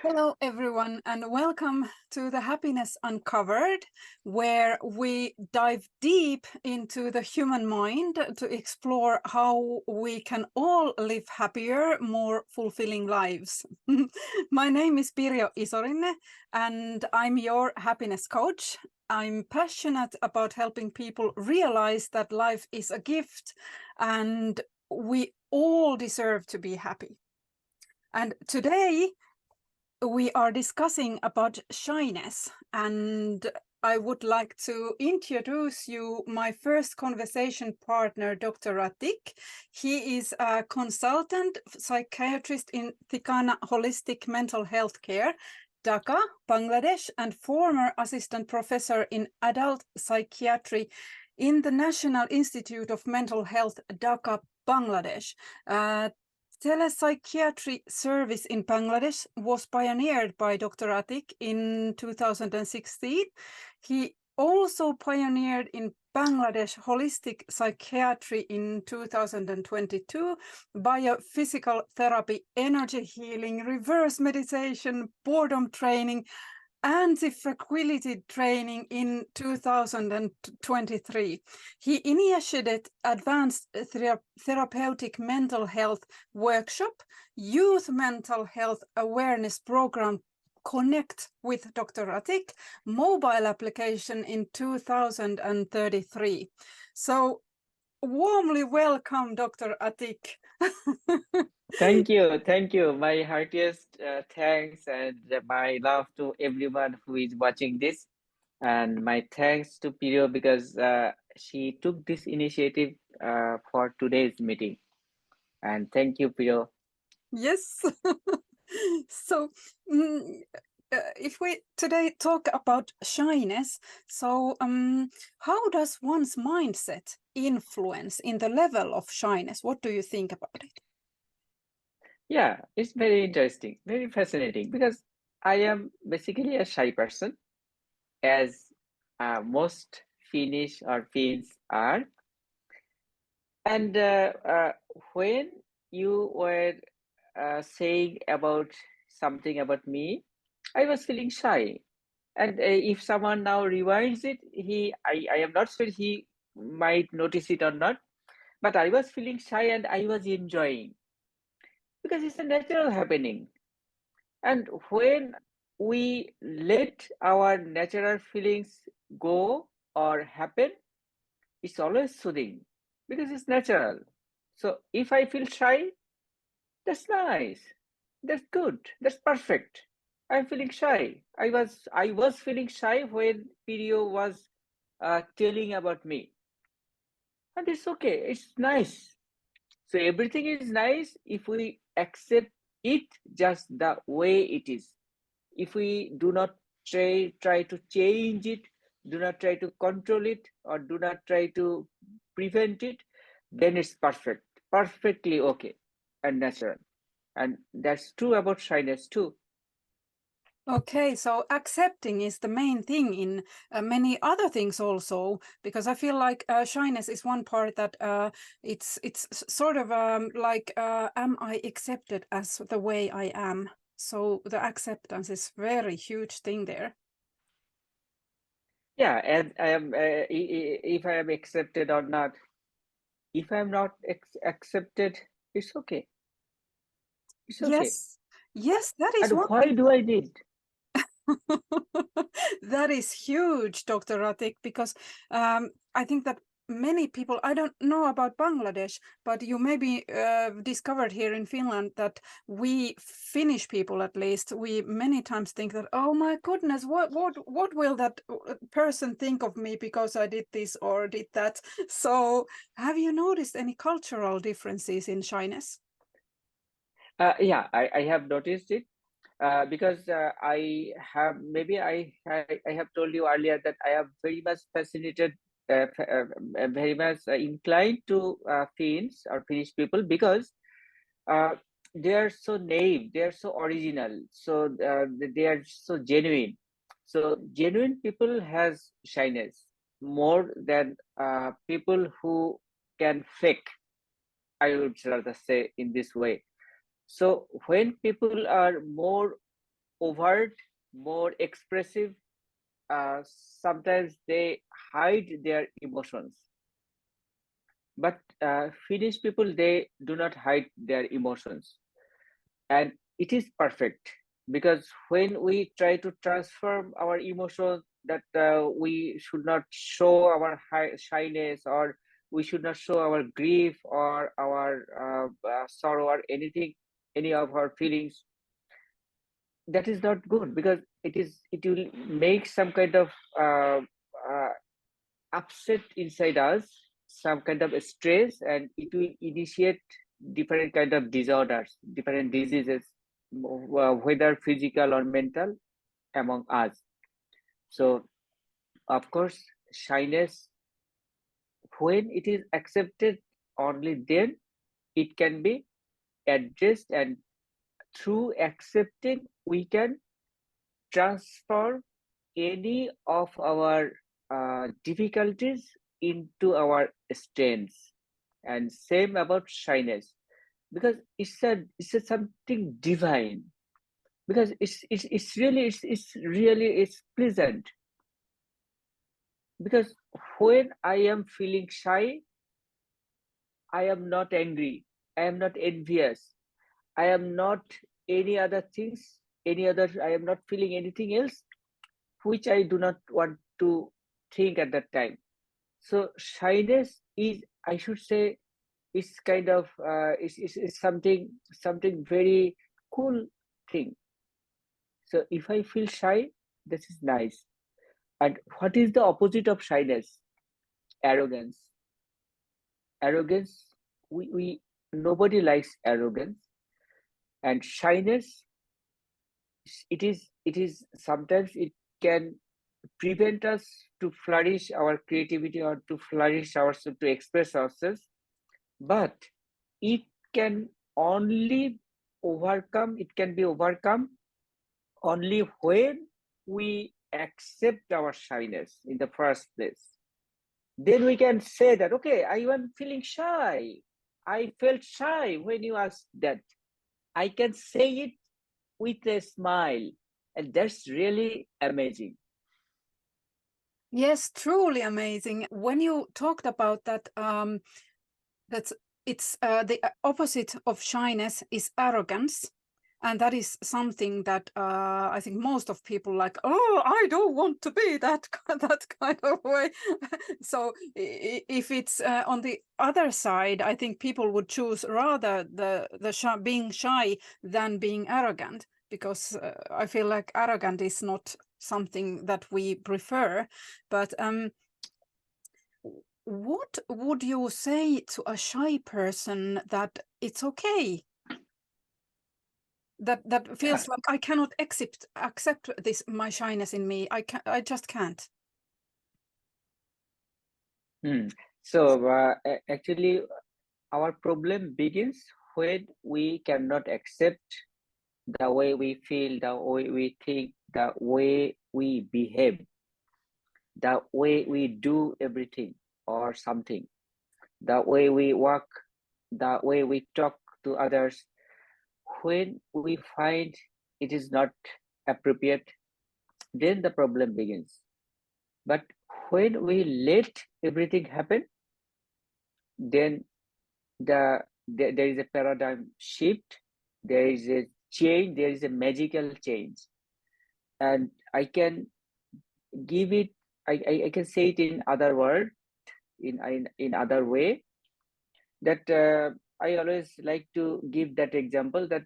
Hello, everyone, and welcome to the Happiness Uncovered, where we dive deep into the human mind to explore how we can all live happier, more fulfilling lives. My name is Pirjo Isorinne, and I'm your happiness coach. I'm passionate about helping people realize that life is a gift and we all deserve to be happy. And today, we are discussing about shyness, and I would like to introduce you my first conversation partner, Dr. Atiq. He is a consultant psychiatrist in Thikana Holistic Mental Health Care, Dhaka, Bangladesh, and former assistant professor in adult psychiatry in the National Institute of Mental Health, Dhaka, Bangladesh. Telepsychiatry service in Bangladesh was pioneered by Dr. Atiq in 2016. He also pioneered in Bangladesh holistic psychiatry in 2022, biophysical therapy, energy healing, reverse meditation, boredom training, anti-fragility training in 2023. He initiated advanced therapeutic mental health workshop, youth mental health awareness program, Connect with Dr. Atiq, mobile application in 2033. So warmly welcome, Dr. Atiq. Thank you. Thank you. My heartiest thanks and my love to everyone who is watching this. And my thanks to Pirjo because she took this initiative for today's meeting. And thank you, Pirjo. Yes. So if we today talk about shyness, so how does one's mindset influence in the level of shyness? What do you think about it? Yeah, it's very interesting, very fascinating because I am basically a shy person, as most Finnish or Finns are. And when you were saying about something about me, I was feeling shy. And if someone now rewinds it, I am not sure he might notice it or not, but I was feeling shy and I was enjoying because it's a natural happening. And when we let our natural feelings go or happen, it's always soothing because it's natural. So if I feel shy, that's nice. That's good. That's perfect. I'm feeling shy. I was feeling shy when Pirjo was telling about me. And it's okay. It's nice. So everything is nice if we accept it just the way it is. If we do not try to change it, do not try to control it, or do not try to prevent it, then it's perfect. Perfectly okay and natural. And that's true about shyness too. Okay, so accepting is the main thing in many other things also, because I feel like shyness is one part that it's sort of like, am I accepted as the way I am? So the acceptance is very huge thing there. Yeah, and I am if I am accepted or not. If I am not accepted, it's okay. It's okay. Yes, that is And one why thing. do I need? That is huge, Dr. Ratik, because I think that many people, I don't know about Bangladesh, but you maybe discovered here in Finland that we Finnish people, at least, we many times think that, oh my goodness, what will that person think of me because I did this or did that? So have you noticed any cultural differences in shyness? Yeah, I have noticed it because I have maybe I have told you earlier that I am very much fascinated, very much inclined to Finns or Finnish people because uh, they are so naive, they are so original, so they are so genuine. So genuine people has shyness more than people who can fake. I would rather say in this way. So when people are more overt, more expressive. Sometimes they hide their emotions. But Finnish people, they do not hide their emotions. And it is perfect because when we try to transform our emotions, that we should not show our shyness, or we should not show our grief or our sorrow or anything, any of our feelings, that is not good, because it will make some kind of uh, upset inside us, some kind of stress, and it will initiate different kind of disorders, different diseases, whether physical or mental, among us. So of course, shyness, when it is accepted, only then it can be addressed, and through accepting we can transform any of our difficulties into our strengths. And same about shyness, because it's a something divine, because it's pleasant, because when I am feeling shy, I am not angry, I am not envious, I am not any other things, I am not feeling anything else which I do not want to think at that time. So shyness is, I should say, is kind of is something very cool thing. So if I feel shy, this is nice. And what is the opposite of shyness? Arrogance. Arrogance. We nobody likes arrogance, and shyness. It is sometimes it can prevent us to flourish our creativity, or to flourish ourselves, to express ourselves. But it can only it can be overcome only when we accept our shyness in the first place. Then we can say that, okay, I am feeling shy, I felt shy when you asked that. I can say it with a smile, and that's really amazing. Yes, truly amazing. When you talked about that, that's it's the opposite of shyness is arrogance, and that is something that I think most of people like. Oh, I don't want to be that that kind of way. So if it's on the other side, I think people would choose rather the being shy than being arrogant, because I feel like arrogant is not something that we prefer. But what would you say to a shy person that it's okay? That feels Yeah. like I cannot accept this, my shyness in me. I just can't. So actually, our problem begins when we cannot accept the way we feel, the way we think, the way we behave, the way we do everything or something, the way we walk, the way we talk to others. When we find it is not appropriate, then the problem begins. But when we let everything happen, then there is a paradigm shift, there is a change, there is a magical change. And I can give it, I can say it in other word, in other way, that I always like to give that example, that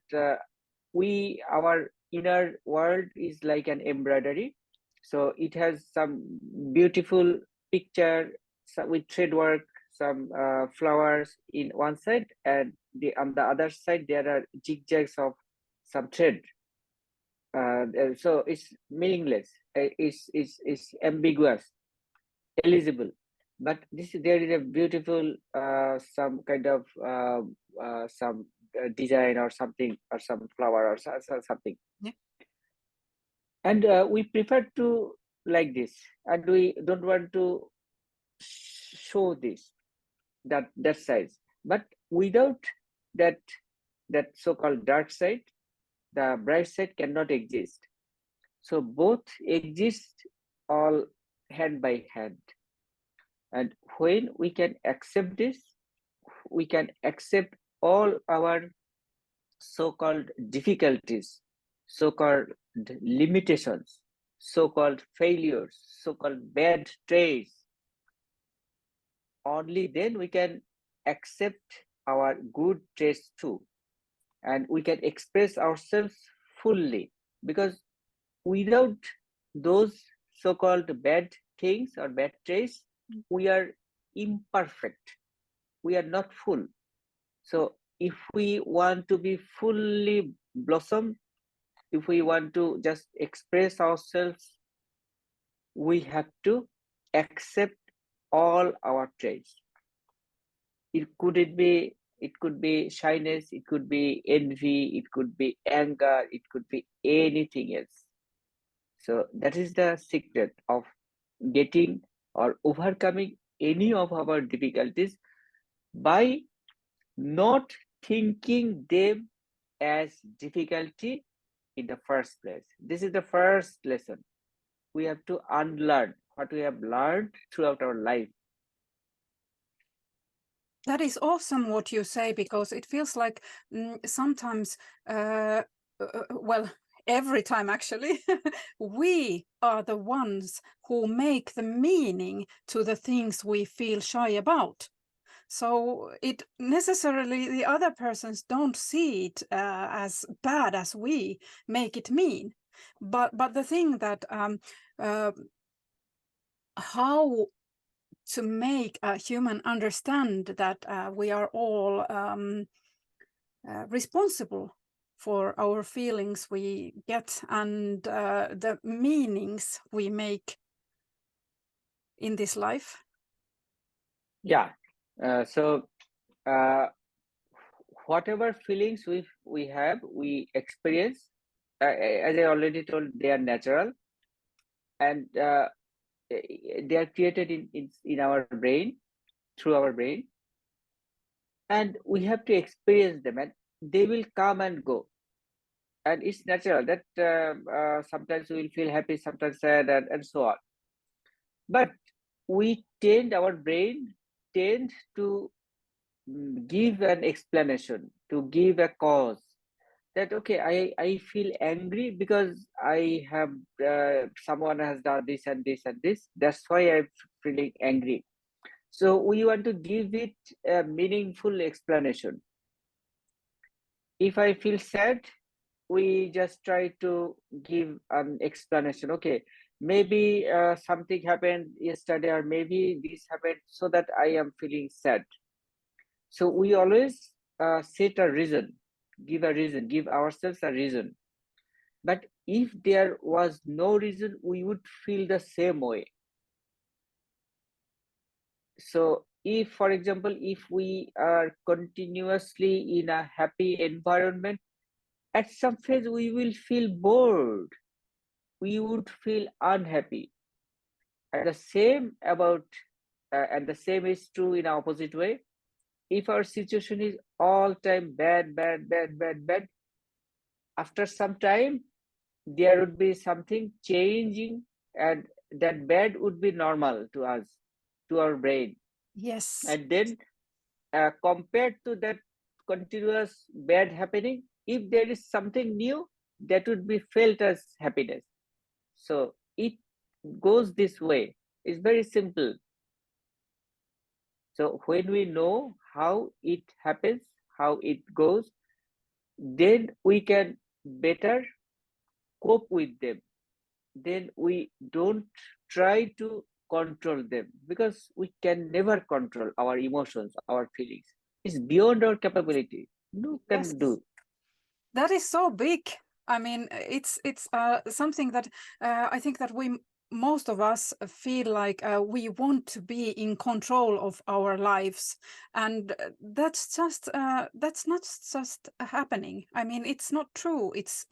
our inner world is like an embroidery. So it has some beautiful picture, with thread work, some flowers in one side, and on the other side there are zigzags of some thread. So it's meaningless, it's ambiguous, eligible. But there is a beautiful some kind of some design or something, or some flower, or something. Yeah. And we prefer to like this, and we don't want to show this, that side. But without that so-called dark side, the bright side cannot exist. So both exist all hand by hand. And when we can accept this, we can accept all our so-called difficulties, so-called limitations, so-called failures, so-called bad traits. Only then we can accept our good traits too, and we can express ourselves fully, because without those so-called bad things or bad traits, we are imperfect, we are not full. So if we want to be fully blossom, if we want to just express ourselves, we have to accept all our traits. It could be shyness, it could be envy, it could be anger, it could be anything else. So that is the secret of getting or overcoming any of our difficulties, by not thinking them as difficulty in the first place. This is the first lesson. We have to unlearn what we have learned throughout our life. That is awesome what you say, because it feels like sometimes, well, every time actually, we are the ones who make the meaning to the things we feel shy about. So it necessarily, the other persons don't see it as bad as we make it mean. But the thing that how to make a human understand that we are all responsible for our feelings we get and the meanings we make in this life. Yeah. So whatever feelings we have, we experience, as I already told, they are natural, and they are created in our brain, through our brain, and we have to experience them, and they will come and go, and it's natural that sometimes we will feel happy, sometimes sad, and so on. But our brain tend to give an explanation, to give a cause, that okay, I feel angry because I have someone has done this and this and this, that's why I'm feeling angry. So we want to give it a meaningful explanation. If I feel sad, we just try to give an explanation. Okay, maybe something happened yesterday, or maybe this happened, so that I am feeling sad. So we always set a reason, give ourselves a reason. But if there was no reason, we would feel the same way. So if, for example, if we are continuously in a happy environment, at some phase we will feel bored, we would feel unhappy. And the same is true in opposite way. If our situation is all time bad, after some time there would be something changing, and that bad would be normal to us, to our brain. Yes. And then compared to that continuous bad happening, if there is something new, that would be felt as happiness. So it goes this way. It's very simple. So when we know how it happens, how it goes, then we can better cope with them. Then we don't try to control them, because we can never control our emotions, our feelings. It's beyond our capability. No Yes, can do. that is so big. I mean, it's something that I think that most of us feel like we want to be in control of our lives, and that's not just happening. I mean, it's not true. It's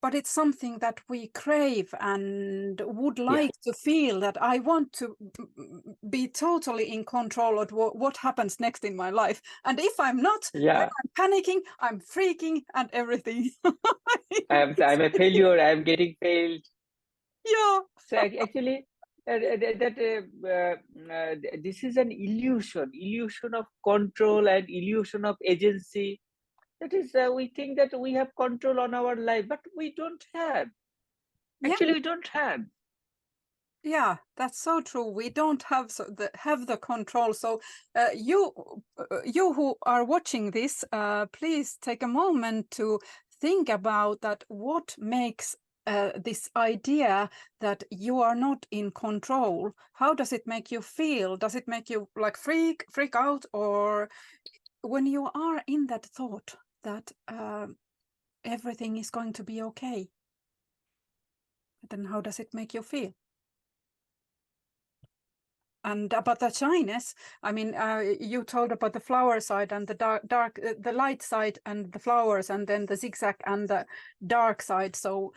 but it's something that we crave and would Yeah, like to feel, that I want to be totally in control of what happens next in my life. And if I'm not, then yeah. I'm panicking, I'm freaking, and everything. I'm a failure. I'm getting failed. Yeah. So actually, this is an illusion of control and illusion of agency. That is, we think that we have control on our life, but we don't have. Yeah. Actually, we don't have. Yeah, that's so true. We don't have the control. So you who are watching this, please take a moment to think about that. What makes this idea that you are not in control? How does it make you feel? Does it make you like freak out, or when you are in that thought that everything is going to be okay? Then how does it make you feel? And about the shyness, I mean, you told about the flower side and the dark, the light side and the flowers, and then the zigzag and the dark side. So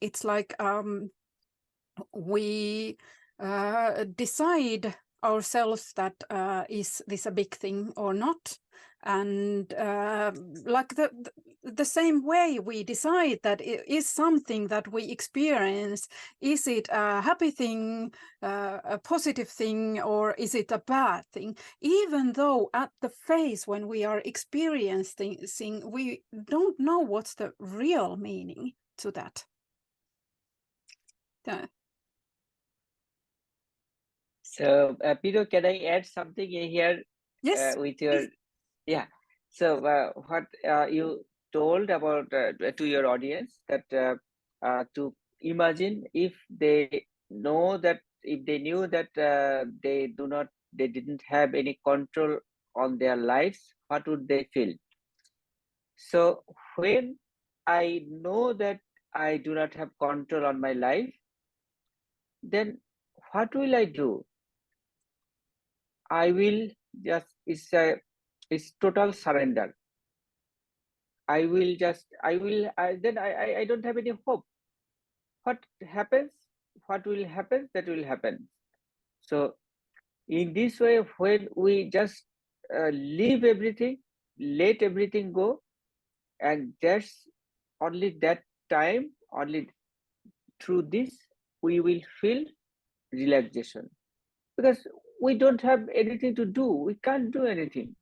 it's like we decide ourselves that is this a big thing or not, and like the same way we decide that it is something that we experience, is it a happy thing, a positive thing, or is it a bad thing, even though at the phase when we are experiencing we don't know what's the real meaning to that. So, Pedro, can I add something in here Yes, with your, please. yeah. So, what you told about to your audience, that to imagine if they know that, if they knew that they didn't have any control on their lives, what would they feel? So, when I know that I do not have control on my life, then what will I do? I will just, it's total surrender. I will just, then I don't have any hope. What happens, what will happen, that will happen. So in this way, when we just leave everything, let everything go, and that's only that time, only through this, we will feel relaxation. Because we don't have anything to do, we can't do anything.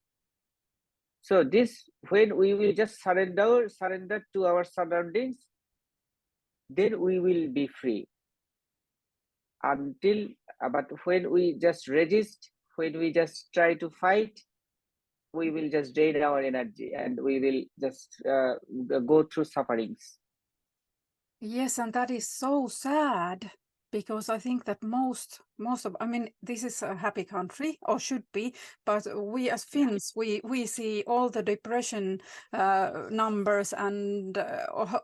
So this, when we will just surrender to our surroundings, then we will be free. Until, but when we just resist, when we just try to fight, we will just drain our energy and we will just go through sufferings. Yes, and that is so sad, because I think that most of, I mean, this is a happy country, or should be, but we as Yeah. Finns, we see all the depression numbers and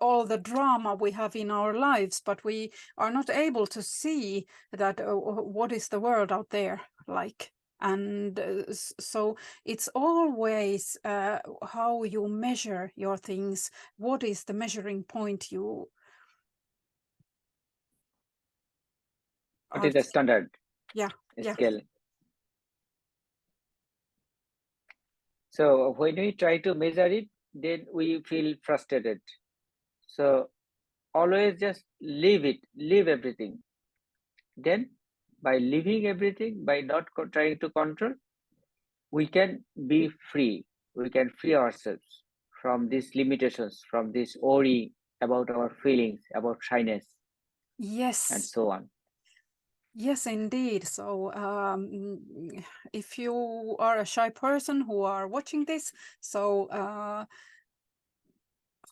all the drama we have in our lives, but we are not able to see that what is the world out there like. And so it's always how you measure your things. What is the measuring point you What is the standard yeah. scale? So when we try to measure it, then we feel frustrated. So always just leave everything. Then by leaving everything, by not trying to control, we can be free. We can free ourselves from these limitations, from this worry about our feelings, about shyness, and Yes, so on. yes, indeed. So if you are a shy person who are watching this, so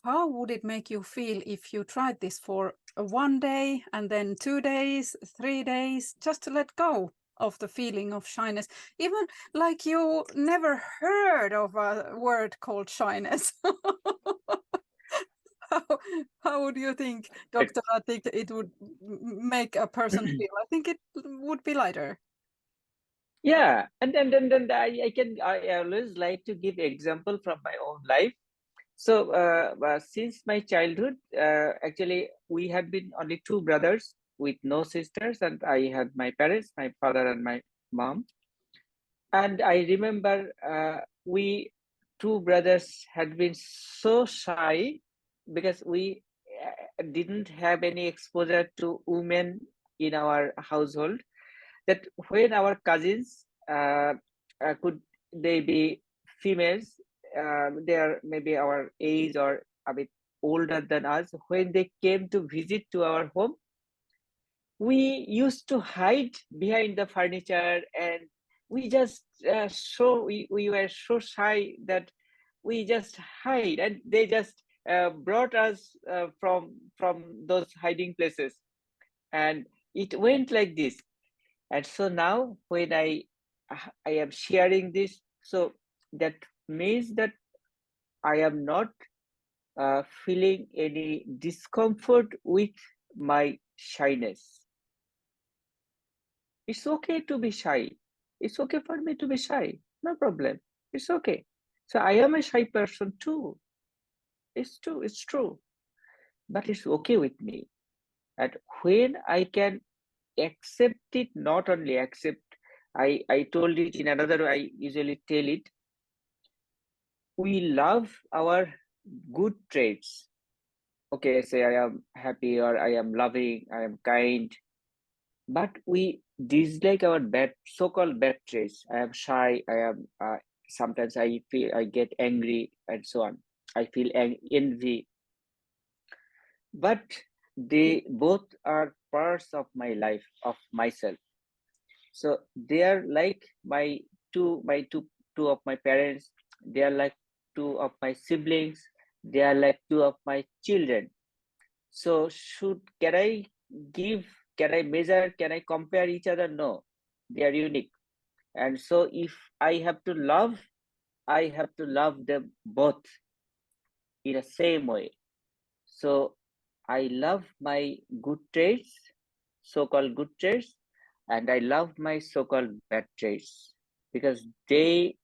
how would it make you feel if you tried this for 1 day and then 2 days, 3 days, just to let go of the feeling of shyness, even like you never heard of a word called shyness? How would you think, Dr. Atiq, it would make a person feel? I think it would be lighter. Yeah, and then I always like to give example from my own life. So since my childhood, actually, we had been only two brothers with no sisters, and I had my parents, my father and my mom. And I remember we two brothers had been so shy because we didn't have any exposure to women in our household, that when our cousins could they be females, they are maybe our age or a bit older than us, when they came to visit to our home, we used to hide behind the furniture, and we just we were so shy that we just hide, and they just brought us from those hiding places, and it went like this. And so now when I am sharing this, so that means that I am not feeling any discomfort with my shyness. It's okay to be shy. It's okay for me to be shy. No problem. It's okay. So I am a shy person too. It's true. It's true. But it's okay with me. And when I can accept it, not only accept, I told it in another way, I usually tell it, we love our good traits. Okay, say I am happy, or I am loving, I am kind, but we dislike our bad, so-called bad traits. I am shy, I am sometimes I feel I get angry, and so on. I feel envy, but they both are parts of my life, of myself. So they are like two of my parents. They are like two of my siblings. They are like two of my children. So can I give, can I measure, can I compare each other? No, they are unique. And so if I have to love, I have to love them both in the same way. So I love my good traits, so-called good traits, and I love my so-called bad traits because they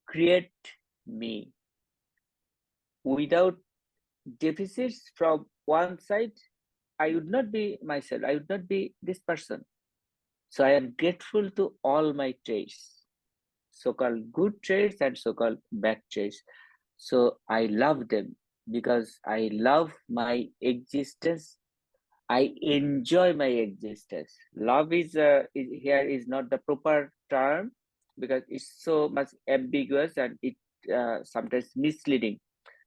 create me. Without deficits from one side, I would not be myself. I would not be this person. So I am grateful to all my traits, so-called good traits and so-called bad traits. So I love them because I love my existence. I enjoy my existence. Love here is not the proper term because it's so much ambiguous, and it sometimes misleading.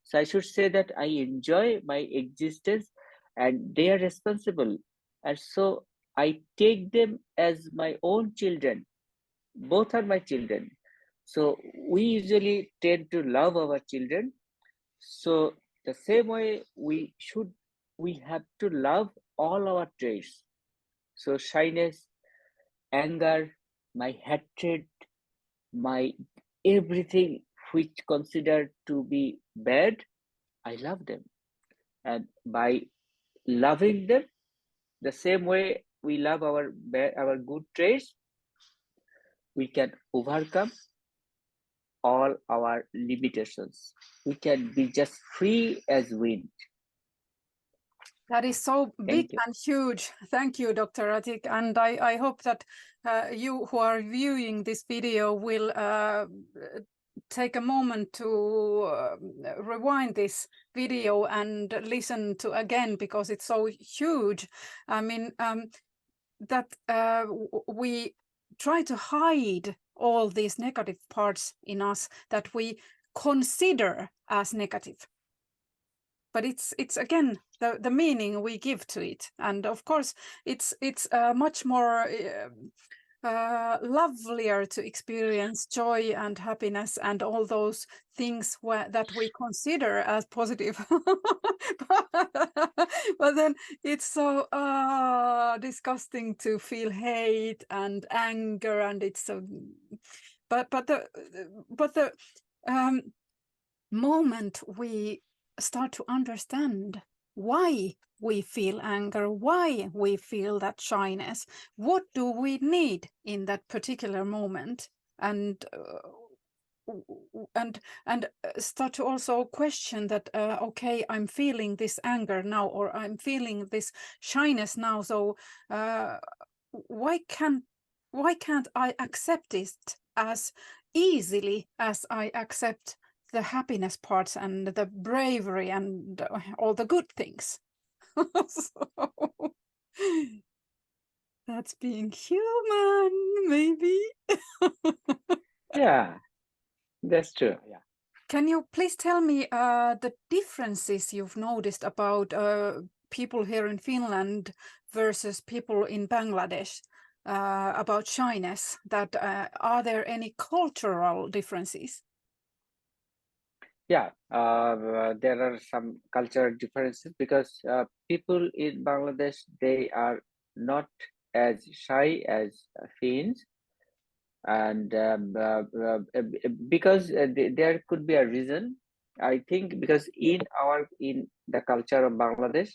So I should say that I enjoy my existence, and they are responsible. And so I take them as my own children. Both are my children. So we usually tend to love our children. So the same way we have to love all our traits. So shyness, anger, my hatred, my everything which considered to be bad, I love them. And by loving them, the same way we love our good traits, we can overcome all our limitations. We can be just free as wind. That is so big Thank you. and huge. Thank you, Dr. Atiq. And I hope that you who are viewing this video will take a moment to rewind this video and listen to again, because it's so huge. I mean, that we try to hide all these negative parts in us that we consider as negative. But it's again the meaning we give to it, and of course it's much more lovelier to experience joy and happiness and all those things that we consider as positive. But then it's so disgusting to feel hate and anger, and it's so. But the moment we start to understand why we feel anger, why we feel that shyness, what do we need in that particular moment, and and start to also question that, okay, I'm feeling this anger now, or I'm feeling this shyness now, so why can't I accept it as easily as I accept the happiness parts and the bravery and all the good things? So, that's being human, maybe. Yeah, that's true. Yeah. Can you please tell me the differences you've noticed about people here in Finland versus people in Bangladesh about shyness? That are there any cultural differences? Yeah, there are some cultural differences because people in Bangladesh, they are not as shy as Finns, and because there could be a reason. I think because in the culture of Bangladesh,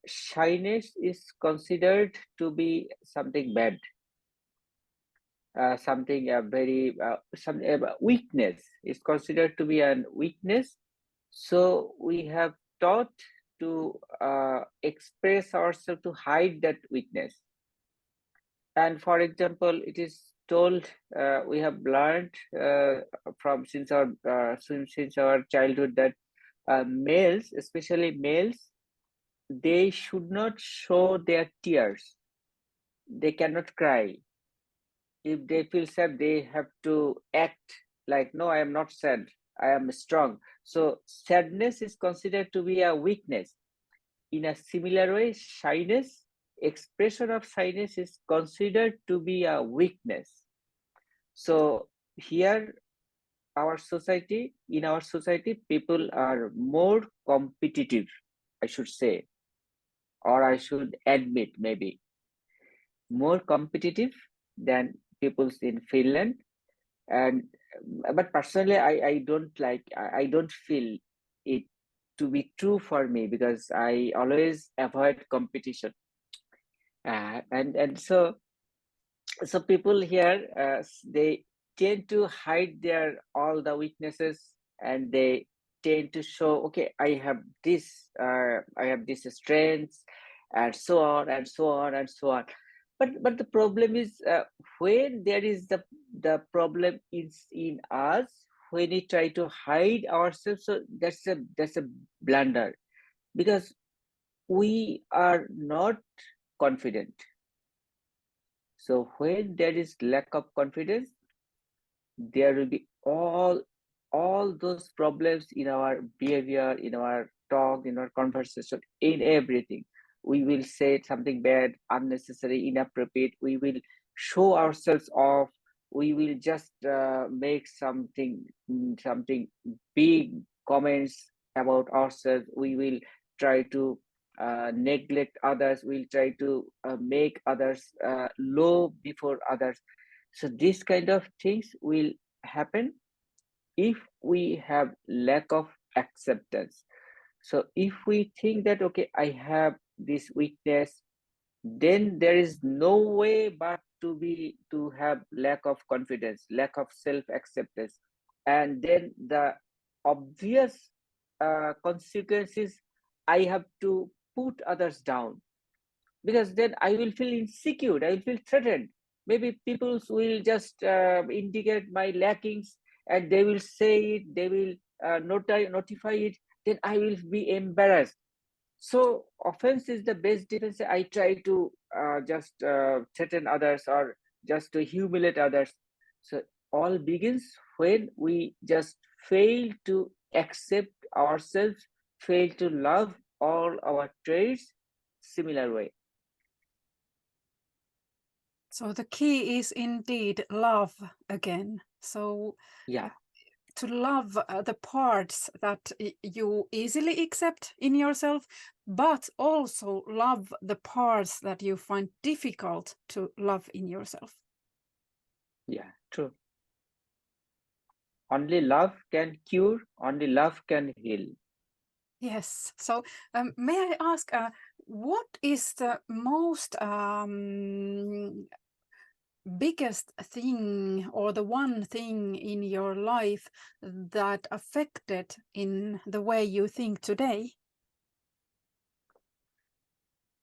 shyness is considered to be something bad, something very some weakness is considered to be an weakness. So we have taught to express ourselves to hide that weakness. And for example, it is told, we have learned from since our childhood that males, especially males, they should not show their tears. They cannot cry. If they feel sad, they have to act like, no, I am not sad, I am strong. So sadness is considered to be a weakness. In a similar way, shyness, expression of shyness is considered to be a weakness. So here, in our society, people are more competitive, I should say, or I should admit, maybe more competitive than people in Finland. And but personally, I don't like, I don't feel it to be true for me, because I always avoid competition. And so people here, they tend to hide their all the weaknesses, and they tend to show, okay, I have this strengths, and so on and so on and so on. But the problem is, when there is the problem is in us, when we try to hide ourselves, so that's a blunder, because we are not confident. So when there is lack of confidence, there will be all those problems in our behavior, in our talk, in our conversation, in everything. We will say something bad, unnecessary, inappropriate. We will show ourselves off. We will just make something big comments about ourselves. We will try to neglect others. We'll try to make others low before others. So these kind of things will happen if we have lack of acceptance. So if we think that, okay, I have this weakness, then there is no way but to have lack of confidence, lack of self-acceptance. And then the obvious consequences, I have to put others down, because then I will feel insecure, I will feel threatened. Maybe people will just indicate my lackings, and they will say it, they will notify it, then I will be embarrassed. So offense is the best defense. I try to just threaten others, or just to humiliate others. So all begins when we just fail to accept ourselves, fail to love all our traits similar way. So the key is indeed love again. So Yeah, to love the parts that you easily accept in yourself, but also love the parts that you find difficult to love in yourself. yeah, true. Only love can cure, only love can heal. Yes. So may I ask, what is the most biggest thing or the one thing in your life that affected in the way you think today?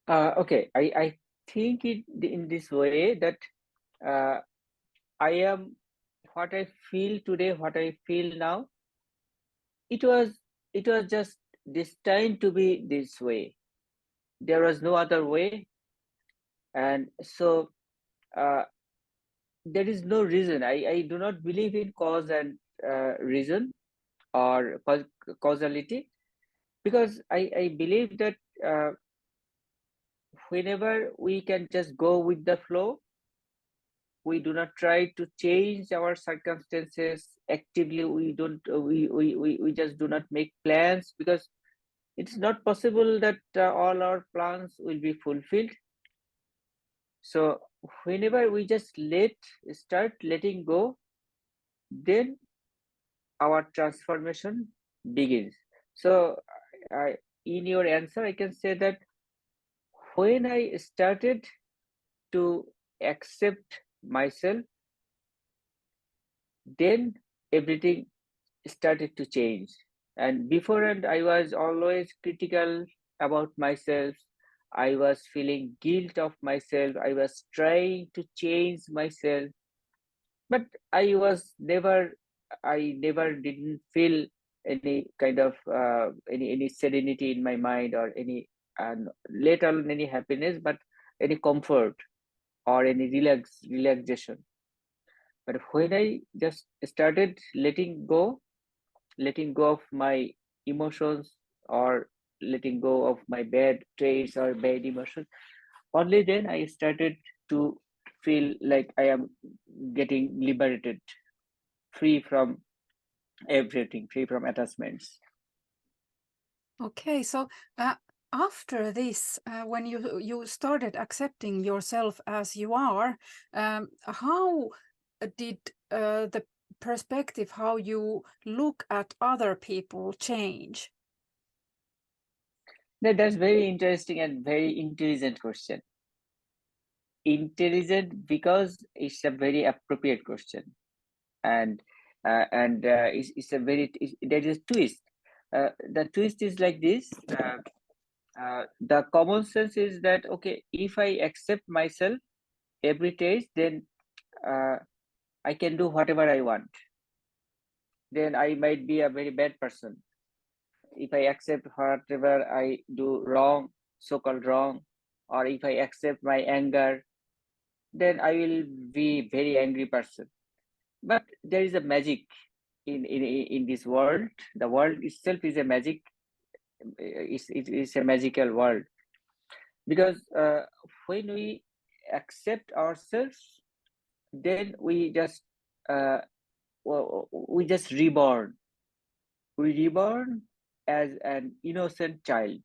Okay, I think it in this way that uh, I am what I feel today, what I feel now. It was just destined to be this way. There was no other way, and so uh, there is no reason. I do not believe in cause and reason or causality, because I believe that uh, whenever we can just go with the flow, we do not try to change our circumstances actively. We don't we just do not make plans, because it's not possible that all our plans will be fulfilled. So whenever we just start letting go, then our transformation begins. So in your answer, I can say that when I started to accept myself, then everything started to change. And before, and I was always critical about myself. I was feeling guilt of myself. I was trying to change myself, but I never didn't feel any kind of any serenity in my mind, or any and let alone any happiness, but any comfort or any relaxation. But when I just started letting go of my emotions, or letting go of my bad traits or bad emotions, only then I started to feel like I am getting liberated, free from everything, free from attachments. Okay, so after this, when you started accepting yourself as you are, how did the perspective, how you look at other people change? That's very interesting and very intelligent question. Intelligent because it's a very appropriate question, and it's a very there is a twist. The twist is like this. The common sense is that, okay, if I accept myself every day, then uh, I can do whatever I want. Then I might be a very bad person. If I accept whatever I do wrong, so-called wrong, or if I accept my anger, then I will be very angry person. But there is a magic in this world. The world itself is a magic. It is a magical world, because when we accept ourselves, then uh, we just reborn. We reborn as an innocent child.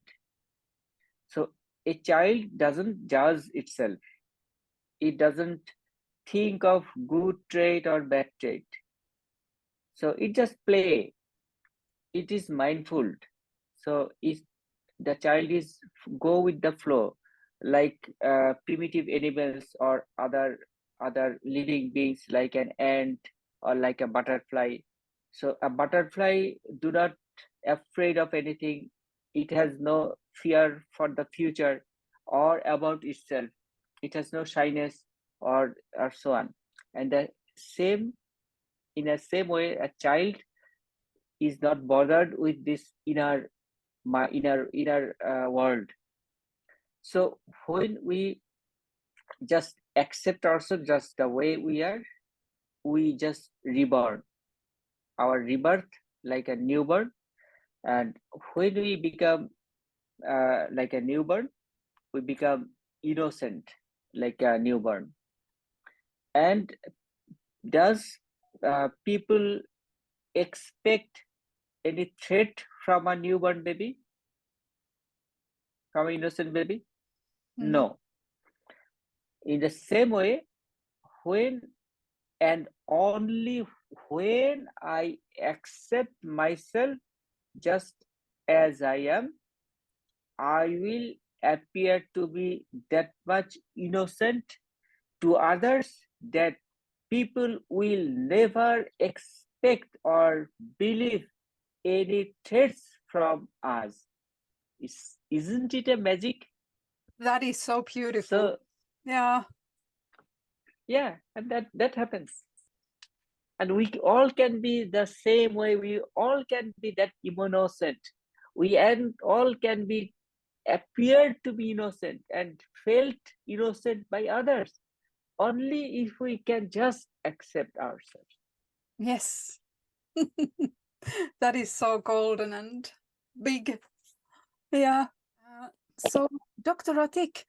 So a child doesn't judge itself. It doesn't think of good trait or bad trait. So it just play. It is mindful. So if the child is go with the flow, like primitive animals or other living beings, like an ant or like a butterfly. So a butterfly do not afraid of anything. It has no fear for the future or about itself. It has no shyness or so on. And the same in the same way, a child is not bothered with this inner world. So when we just accept ourselves just the way we are, we just reborn. Our rebirth like a newborn, and when we become like a newborn, we become innocent like a newborn. And does people expect any threat from a newborn baby, from an innocent baby? No. No. In the same way, when and only when I accept myself just as I am, I will appear to be that much innocent to others that people will never expect or believe any threats from us. Isn't it a magic? That is so beautiful. So Yeah. yeah, and that happens. And we all can be the same way. We all can be that innocent. We all can be appeared to be innocent and felt innocent by others. Only if we can just accept ourselves. Yes. That is so golden and big. Yeah. So, Dr. Atiq,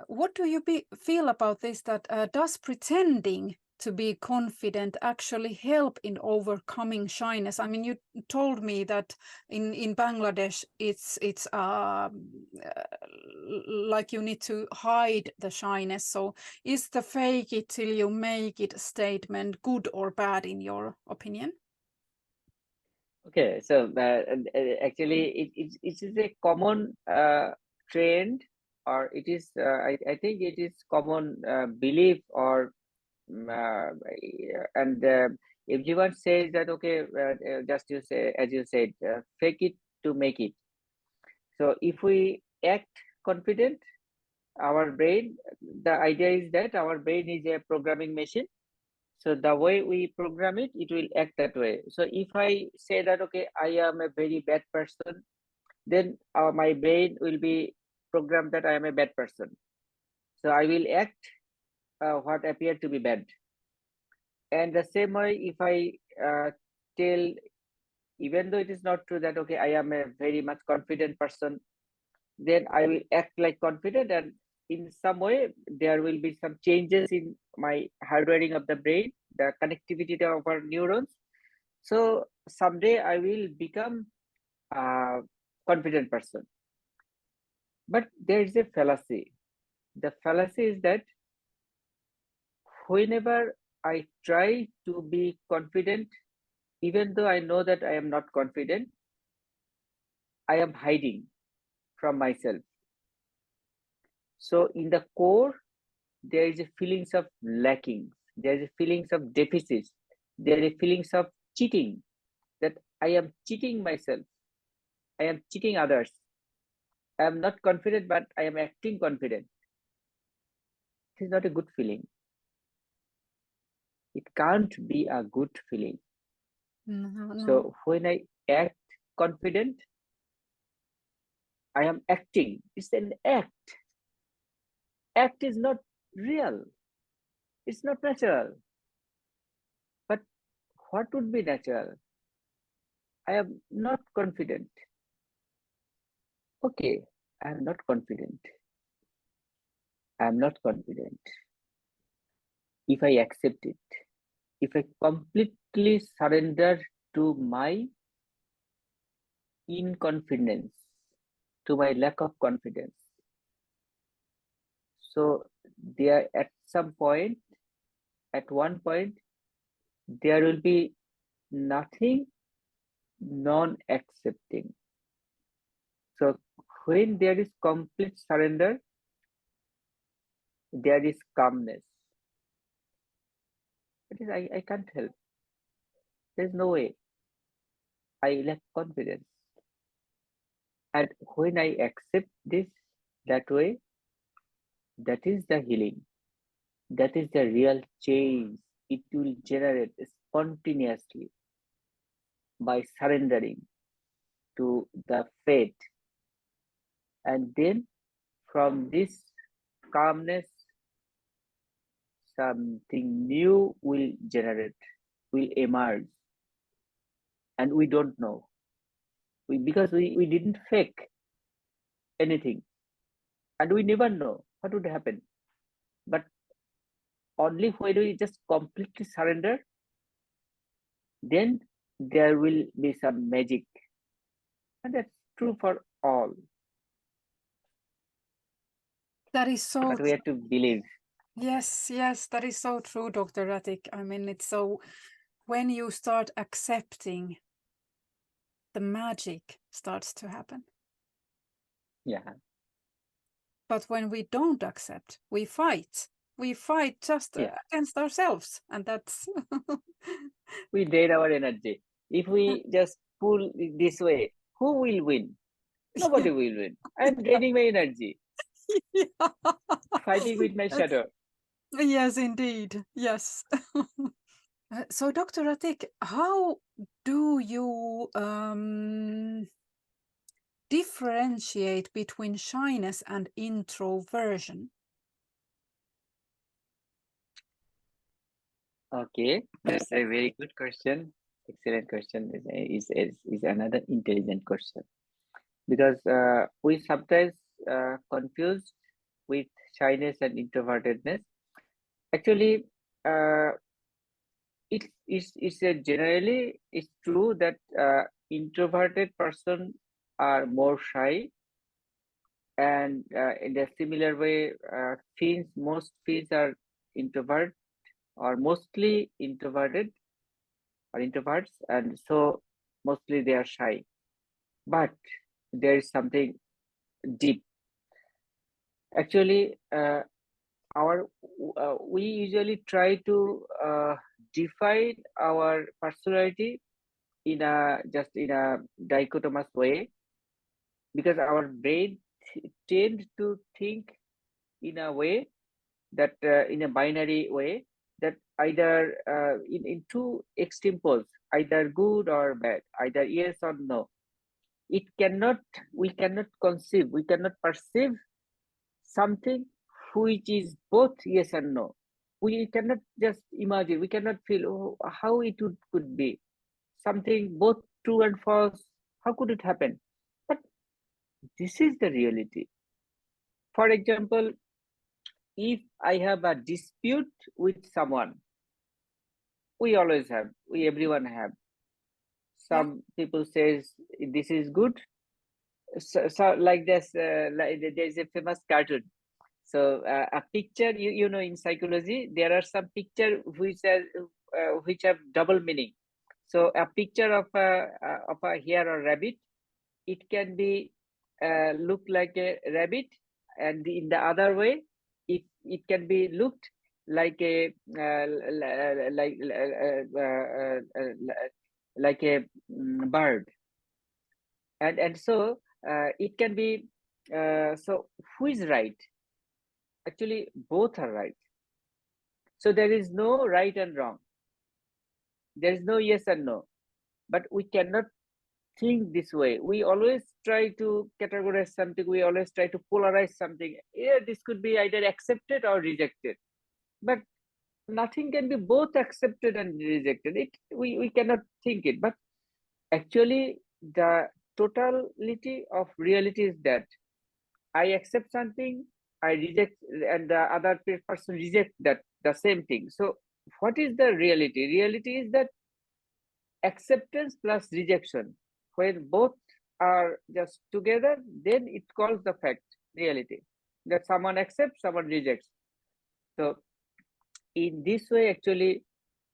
what do you feel about this? That does pretending to be confident actually help in overcoming shyness? I mean, you told me that in Bangladesh, it's like you need to hide the shyness. So, is the fake it till you make it statement good or bad in your opinion? Okay, so actually, it is a common trend, or it is I think it is common belief, or and everyone says that okay, just you say, as you said, fake it to make it. So if we act confident, our brain, the idea is that our brain is a programming machine. So the way we program it, it will act that way. So if I say that, okay, I am a very bad person, then my brain will be programmed that I am a bad person. So I will act what appear to be bad. And the same way, if I tell, even though it is not true that, okay, I am a very much confident person, then I will act like confident, and in some way there will be some changes in my hardwiring of the brain, the connectivity of our neurons. So someday I will become a confident person. But there is a fallacy. The fallacy is that whenever I try to be confident, even though I know that I am not confident, I am hiding from myself. So in the core, there is a feelings of lacking, there is a feelings of deficits, there is a feelings of cheating, that I am cheating myself, I am cheating others. I am not confident, but I am acting confident. It is not a good feeling. It can't be a good feeling. No. So when I act confident, I am acting. It's an act. Act is not real. It's not natural. But what would be natural? I am not confident. Okay, I am not confident. I am not confident. If I accept it, if I completely surrender to my inconfidence, to my lack of confidence, so there at some point, at one point, there will be nothing non-accepting. So when there is complete surrender, there is calmness. It is I can't help. There's no way. I lack confidence. And when I accept this that way, that is the healing. That is the real change. It will generate spontaneously by surrendering to the fate. And then from this calmness, something new will generate, will emerge. And we don't know. Because we didn't fake anything. And we never know what would happen. But only when we just completely surrender, then there will be some magic. And that's true for all. That is so But we have to believe. Yes, that is so true, Dr. Atiq. I mean, it's so when you start accepting, the magic starts to happen. Yeah. But when we don't accept, we fight. We fight just Yeah, against ourselves, and that's we drain our energy. If we just pull it this way, who will win? yeah, Nobody will win. I'm draining my energy, yeah. fighting with my That's- shadow. yes, indeed. Yes. So, Dr. Atiq, how do you differentiate between shyness and introversion? Okay, that's a very good question. Excellent question. Is another intelligent question, because we sometimes confuse with shyness and introvertedness. Actually, uh, it's a generally it's true that introverted person are more shy, and in a similar way, most Finns are introvert or mostly introverted or introverts, and so mostly they are shy. But there is something deep. Actually, our we usually try to define our personality in a dichotomous way, because our brain tend to think in a way that in a binary way, that either in two extreme poles, either good or bad, either yes or no. It cannot We cannot conceive, we cannot perceive something which is both yes and no. We cannot just imagine, we cannot feel, oh, how it could be something both true and false. How could it happen? But this is the reality. For example, if I have a dispute with someone, we always have, we everyone have. Yeah. Some people says this is good. So like this, like there's a famous cartoon. So a picture, you know, in psychology, there are some picture which have double meaning. So a picture of a hare or rabbit, it can be look like a rabbit, and in the other way, it can be looked like a like a bird, and so it can be so who is right? Actually, both are right. So there is no right and wrong. There is no yes and no. But we cannot think this way. We always try to categorize something. We always try to polarize something. Yeah, this could be either accepted or rejected. But nothing can be both accepted and rejected. We cannot think it. But actually, the totality of reality is that I accept something, I reject, and the other person reject that the same thing. So what is the reality? Reality is that acceptance plus rejection. When both are just together, then it calls the fact reality. That someone accepts, someone rejects. So in this way, actually,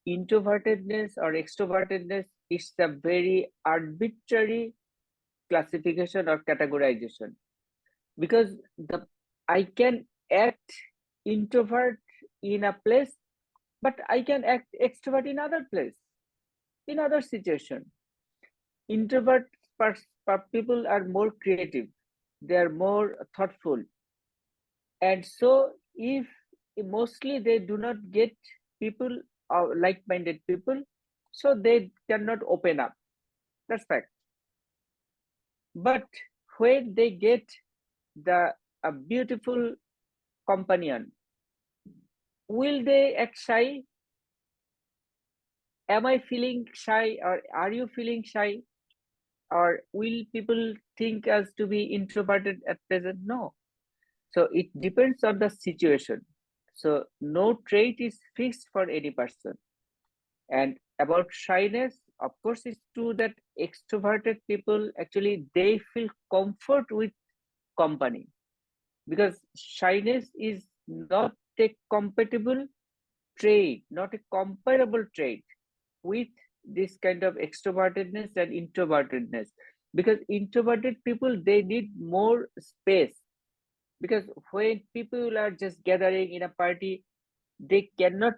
introvertedness or extrovertedness is a very arbitrary classification or categorization, because the I can act introvert in a place, but I can act extrovert in other place, in other situation. Introvert people are more creative, they are more thoughtful, and so if mostly they do not get people or like-minded people, so they cannot open up. That's fact. But when they get the a beautiful companion, will they act shy? Am I feeling shy, or are you feeling shy? Or will people think us to be introverted at present? No. So it depends on the situation. So no trait is fixed for any person. And about shyness, of course, it's true that extroverted people actually they feel comfort with company, because shyness is not a compatible trait, not a comparable trait with this kind of extrovertedness and introvertedness, because introverted people they need more space, because when people are just gathering in a party, they cannot,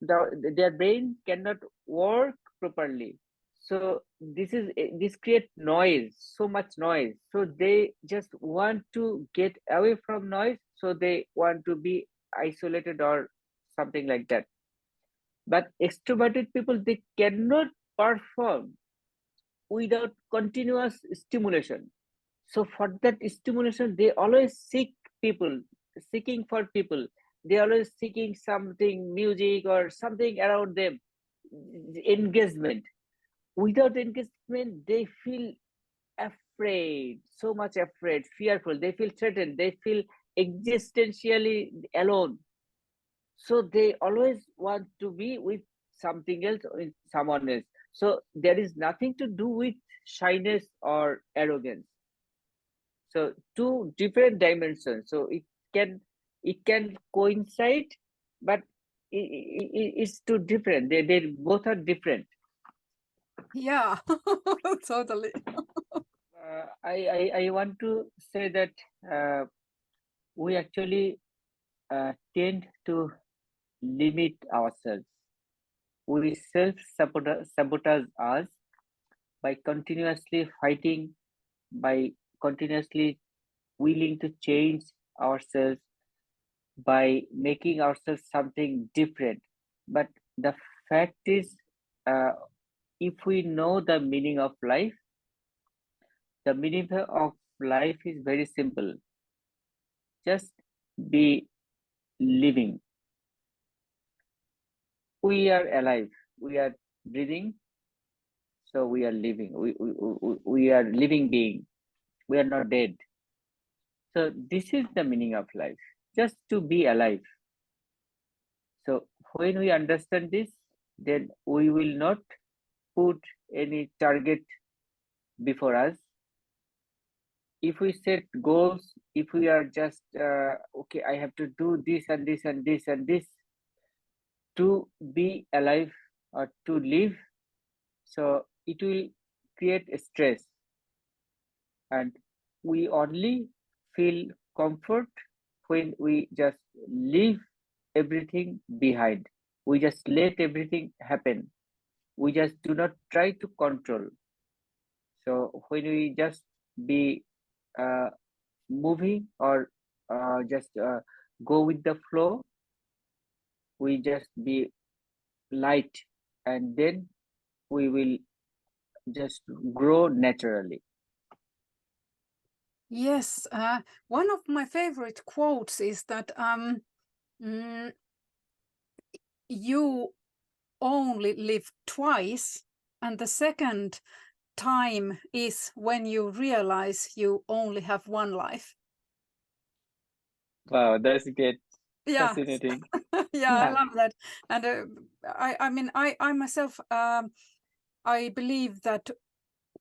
their brain cannot work properly. So this create noise, so much noise. So they just want to get away from noise. So they want to be isolated or something like that. But extroverted people, they cannot perform without continuous stimulation. So for that stimulation, they always people, seeking for people. They always seeking something, music or something around them, engagement. Without engagement, they feel afraid, so much afraid, fearful. They feel threatened. They feel existentially alone. So they always want to be with something else or with someone else. So there is nothing to do with shyness or arrogance. So two different dimensions. So it can coincide, but it's too different. They both are different. Yeah, totally. I want to say that we actually tend to limit ourselves. We sabotage us by continuously fighting, by continuously willing to change ourselves, by making ourselves something different. But the fact is, uh, if we know the meaning of life, the meaning of life is very simple. Just be living. We are alive. We are breathing. So we are living. We are living being. We are not dead. So this is the meaning of life. Just to be alive. So when we understand this, then we will not put any target before us. If we set goals, if we are just okay, I have to do this and this and this and this to be alive or to live, so it will create stress, and we only feel comfort when we just leave everything behind. We just let everything happen. We just do not try to control. So when we just be uh, moving or just go with the flow, we just be light, and then we will just grow naturally. Yes, one of my favorite quotes is that mm, you only live twice, and the second time is when you realize you only have one life. Wow, that's great. Yeah, Fascinating. yeah, I Yeah. love that. And I mean, I myself, I believe that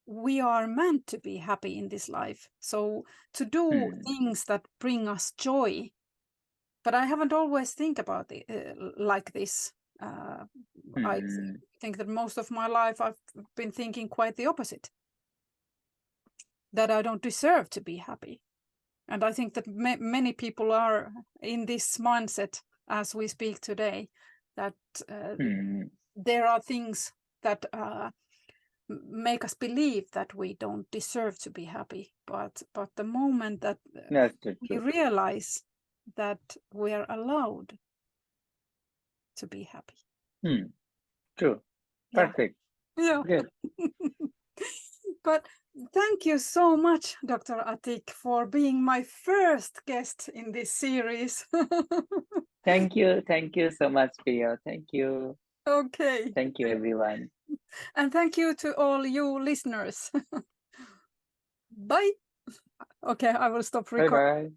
we are meant to be happy in this life. So to do things that bring us joy. But I haven't always think about it like this. I think that most of my life I've been thinking quite the opposite. That I don't deserve to be happy. And I think that many people are in this mindset as we speak today, that there are things that make us believe that we don't deserve to be happy. But the moment that That's we true. realize that we are allowed to be happy. True. Yeah. Perfect. Yeah. Good. But thank you so much, Dr. Atiq, for being my first guest in this series. Thank you. Thank you so much, Priya. Thank you. Okay. Thank you, everyone. And thank you to all you listeners. Bye. Okay, I will stop recording. Bye bye.